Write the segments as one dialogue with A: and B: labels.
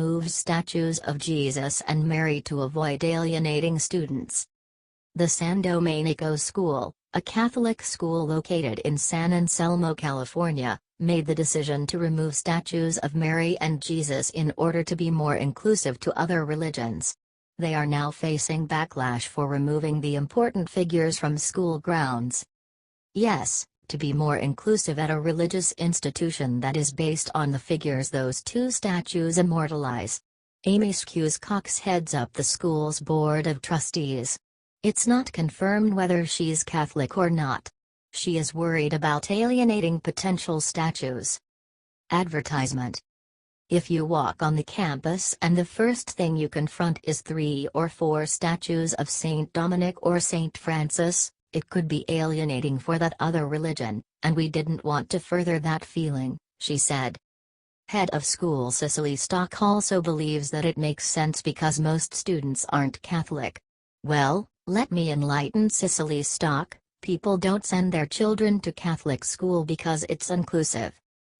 A: removes statues of Jesus and Mary to avoid alienating students. The San Domenico School, a Catholic school located in San Anselmo, California, made the decision to remove statues of Mary and Jesus in order to be more inclusive to other religions. They are now facing backlash for removing the important figures from school grounds. Yes, to be more inclusive at a religious institution that is based on the figures those two statues immortalize. Amy Skuse Cox heads up the school's board of trustees. It's not confirmed whether she's Catholic or not. She is worried about alienating potential statues. Advertisement. If you walk on the campus and the first thing you confront is 3 or 4 statues of Saint Dominic or Saint Francis, it could be alienating for that other religion, and we didn't want to further that feeling, she said. Head of school Cicely Stock also believes that it makes sense because most students aren't Catholic. Well, let me enlighten Cicely Stock, people don't send their children to Catholic school because it's inclusive.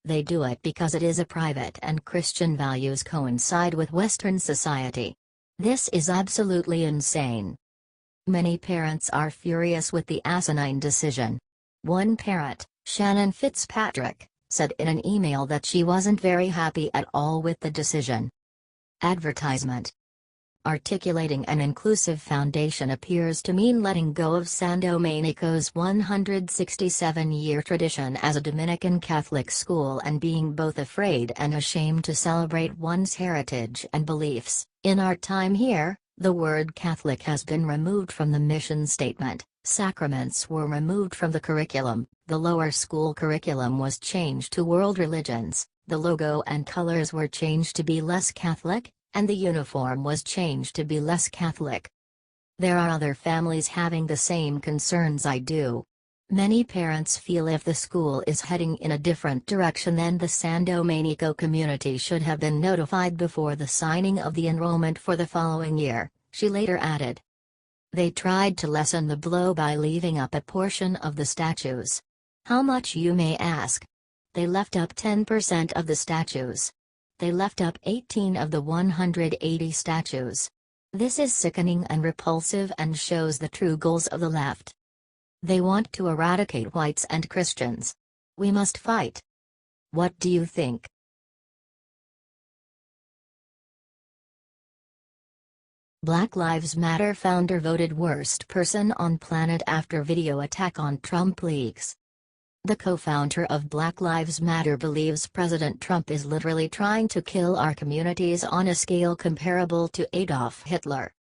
A: They do it because it is a private and Christian values coincide with Western society. This is absolutely insane. Many parents are furious with the asinine decision. One parent, Shannon Fitzpatrick, said in an email that she wasn't very happy at all with the decision. Advertisement. Articulating an inclusive foundation appears to mean letting go of San Domenico's 167-year tradition as a Dominican Catholic school and being both afraid and ashamed to celebrate one's heritage and beliefs. In our time here, the word Catholic has been removed from the mission statement, sacraments were removed from the curriculum, the lower school curriculum was changed to world religions, the logo and colors were changed to be less Catholic, and the uniform was changed to be less Catholic. There are other families having the same concerns I do. Many parents feel if the school is heading in a different direction then the San Domenico community should have been notified before the signing of the enrollment for the following year, she later added. They tried to lessen the blow by leaving up a portion of the statues. How much, you may ask? They left up 10% of the statues. They left up 18 of the 180 statues. This is sickening and repulsive and shows the true goals of the left. They want to eradicate whites and Christians. We must fight. What do you think? Black Lives Matter founder voted worst person on planet after video attack on Trump leaks. The co-founder of Black Lives Matter believes President Trump is literally trying to kill our communities on a scale comparable to Adolf Hitler.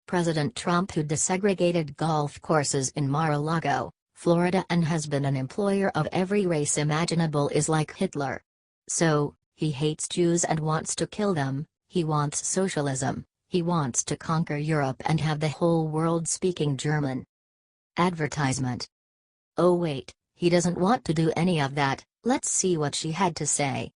A: President Trump, who desegregated golf courses in Mar-a-Lago, Florida and has been an employer of every race imaginable, is like Hitler. So, he hates Jews and wants to kill them, he wants socialism, he wants to conquer Europe and have the whole world speaking German. Advertisement. Oh wait. He doesn't want to do any of that. Let's see what she had to say.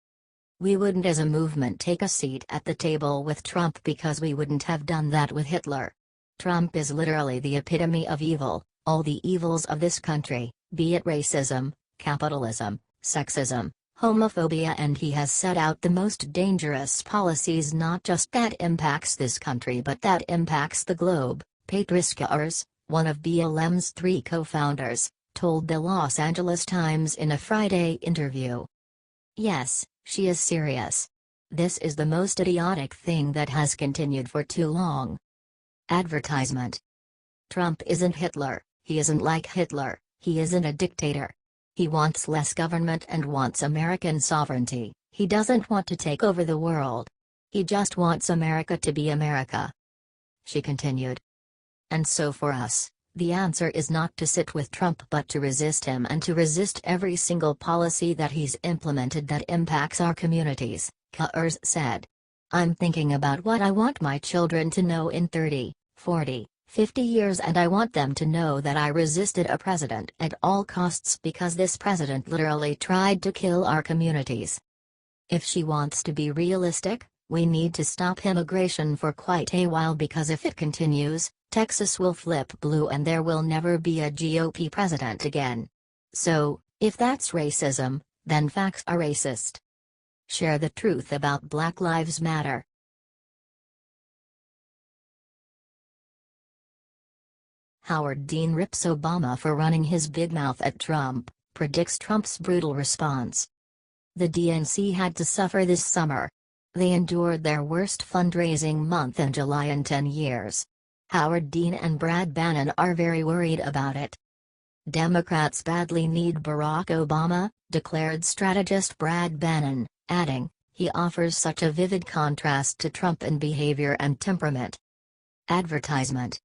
A: We wouldn't as a movement take a seat at the table with Trump because we wouldn't have done that with Hitler. Trump is literally the epitome of evil, all the evils of this country, be it racism, capitalism, sexism, homophobia, and he has set out the most dangerous policies not just that impacts this country but that impacts the globe. Patricia Urs, one of BLM's 3 co-founders, told the Los Angeles Times in a Friday interview. Yes, she is serious. This is the most idiotic thing that has continued for too long. Advertisement. Trump isn't Hitler, he isn't like Hitler, he isn't a dictator. He wants less government and wants American sovereignty, he doesn't want to take over the world. He just wants America to be America. She continued. And so for us, the answer is not to sit with Trump but to resist him and to resist every single policy that he's implemented that impacts our communities, Urs said. I'm thinking about what I want my children to know in 30, 40, 50 years, and I want them to know that I resisted a president at all costs because this president literally tried to kill our communities. If she wants to be realistic, we need to stop immigration for quite a while because if it continues, Texas will flip blue and there will never be a GOP president again. So, if that's racism, then facts are racist. Share the truth about Black Lives Matter. Howard Dean rips Obama for running his big mouth at Trump, predicts Trump's brutal response. The DNC had to suffer this summer. They endured their worst fundraising month in July in 10 years. Howard Dean and Brad Bannon are very worried about it. Democrats badly need Barack Obama, declared strategist Brad Bannon, adding, he offers such a vivid contrast to Trump in behavior and temperament. Advertisement.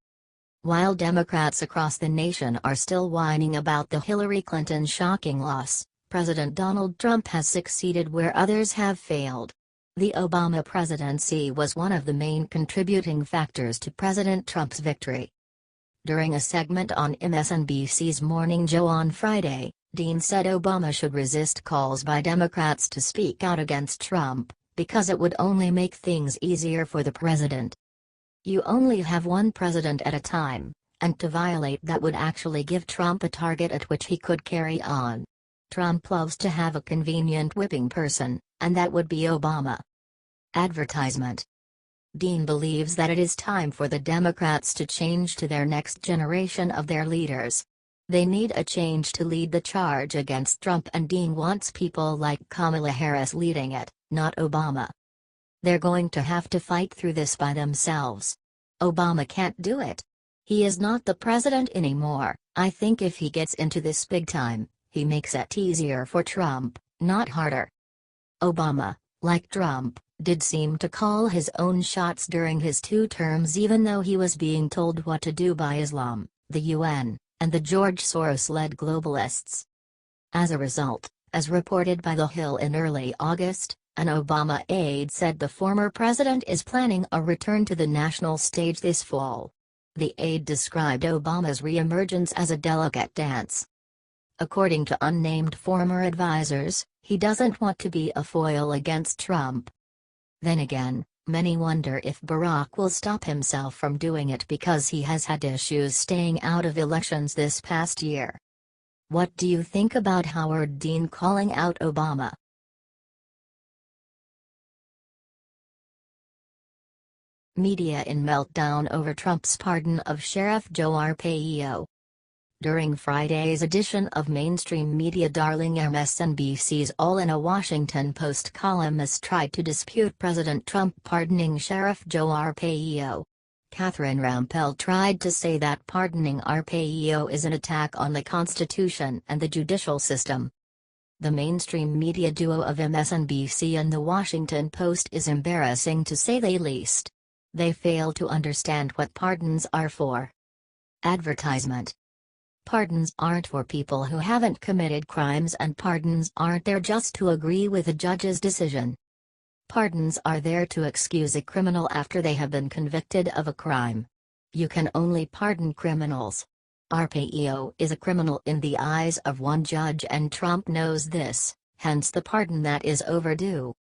A: While Democrats across the nation are still whining about the Hillary Clinton shocking loss, President Donald Trump has succeeded where others have failed. The Obama presidency was one of the main contributing factors to President Trump's victory. During a segment on MSNBC's Morning Joe on Friday, Dean said Obama should resist calls by Democrats to speak out against Trump, because it would only make things easier for the president. You only have one president at a time, and to violate that would actually give Trump a target at which he could carry on. Trump loves to have a convenient whipping person, and that would be Obama. Advertisement. Dean believes that it is time for the Democrats to change to their next generation of their leaders. They need a change to lead the charge against Trump, and Dean wants people like Kamala Harris leading it, not Obama. They're going to have to fight through this by themselves. Obama can't do it. He is not the president anymore. I think if he gets into this big time, he makes it easier for Trump, not harder. Obama, like Trump, did seem to call his own shots during his 2 terms, even though he was being told what to do by Islam, the UN, and the George Soros-led globalists. As a result, as reported by The Hill in early August, an Obama aide said the former president is planning a return to the national stage this fall. The aide described Obama's re-emergence as a delicate dance. According to unnamed former advisors, he doesn't want to be a foil against Trump. Then again, many wonder if Barack will stop himself from doing it because he has had issues staying out of elections this past year. What do you think about Howard Dean calling out Obama? Media in meltdown over Trump's pardon of Sheriff Joe Arpaio. During Friday's edition of mainstream media darling MSNBC's All in a Washington Post columnist tried to dispute President Trump pardoning Sheriff Joe Arpaio. Catherine Rampell tried to say that pardoning Arpaio is an attack on the Constitution and the judicial system. The mainstream media duo of MSNBC and The Washington Post is embarrassing to say the least. They fail to understand what pardons are for. Advertisement. Pardons aren't for people who haven't committed crimes, and pardons aren't there just to agree with a judge's decision. Pardons are there to excuse a criminal after they have been convicted of a crime. You can only pardon criminals. Arpaio is a criminal in the eyes of one judge, and Trump knows this, hence the pardon that is overdue.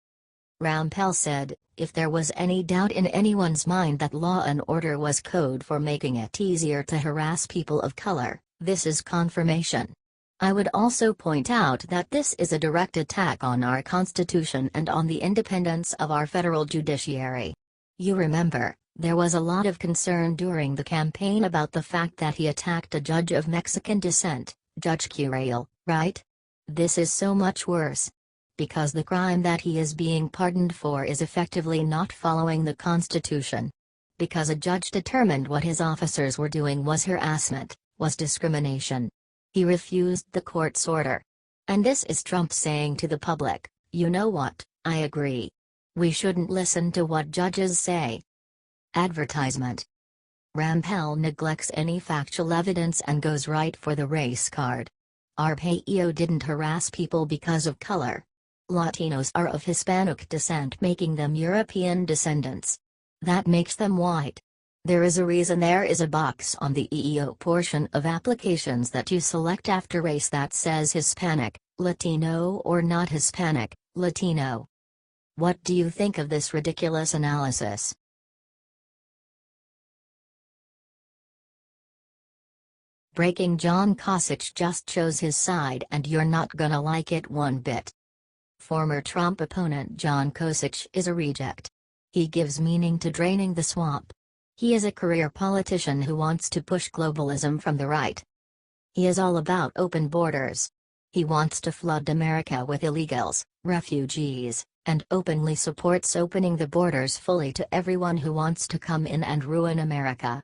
A: Rampell said, if there was any doubt in anyone's mind that Law and Order was code for making it easier to harass people of color, this is confirmation. I would also point out that this is a direct attack on our Constitution and on the independence of our federal judiciary. You remember, there was a lot of concern during the campaign about the fact that he attacked a judge of Mexican descent, Judge Curiel, right? This is so much worse. Because the crime that he is being pardoned for is effectively not following the Constitution. Because a judge determined what his officers were doing was harassment, was discrimination. He refused the court's order. And this is Trump saying to the public, you know what, I agree. We shouldn't listen to what judges say. Advertisement. Rampell neglects any factual evidence and goes right for the race card. Arpaio didn't harass people because of color. Latinos are of Hispanic descent, making them European descendants. That makes them white. There is a reason there is a box on the EEO portion of applications that you select after race that says Hispanic, Latino, or not Hispanic, Latino. What do you think of this ridiculous analysis? Breaking: John Kasich just chose his side and you're not gonna like it one bit. Former Trump opponent John Kasich is a reject. He gives meaning to draining the swamp. He is a career politician who wants to push globalism from the right. He is all about open borders. He wants to flood America with illegals, refugees, and openly supports opening the borders fully to everyone who wants to come in and ruin America.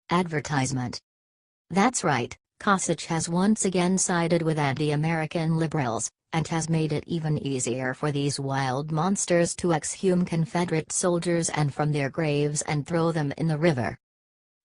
A: Advertisement. That's right, Kasich has once again sided with anti-American liberals, and has made it even easier for these wild monsters to exhume Confederate soldiers and from their graves and throw them in the river.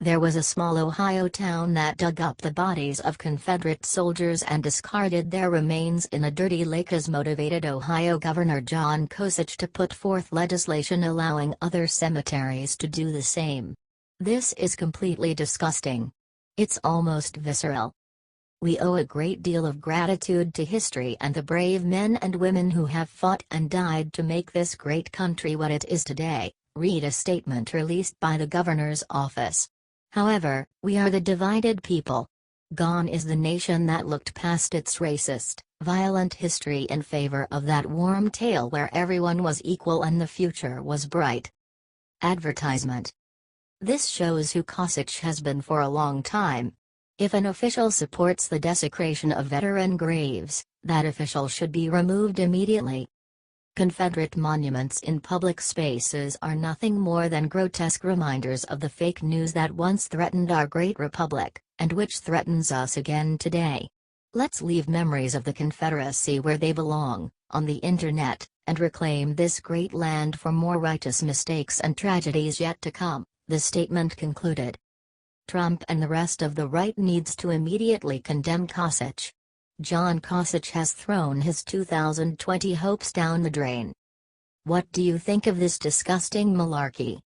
A: There was a small Ohio town that dug up the bodies of Confederate soldiers and discarded their remains in a dirty lake, as motivated Ohio Governor John Kasich to put forth legislation allowing other cemeteries to do the same. This is completely disgusting. It's almost visceral. We owe a great deal of gratitude to history and the brave men and women who have fought and died to make this great country what it is today, read a statement released by the governor's office. However, we are the divided people. Gone is the nation that looked past its racist, violent history in favor of that warm tale where everyone was equal and the future was bright. Advertisement. This shows who Kasich has been for a long time. If an official supports the desecration of veteran graves, that official should be removed immediately. Confederate monuments in public spaces are nothing more than grotesque reminders of the fake news that once threatened our great republic, and which threatens us again today. Let's leave memories of the Confederacy where they belong, on the internet, and reclaim this great land for more righteous mistakes and tragedies yet to come, the statement concluded. Trump and the rest of the right needs to immediately condemn Kasich. John Kasich has thrown his 2020 hopes down the drain. What do you think of this disgusting malarkey?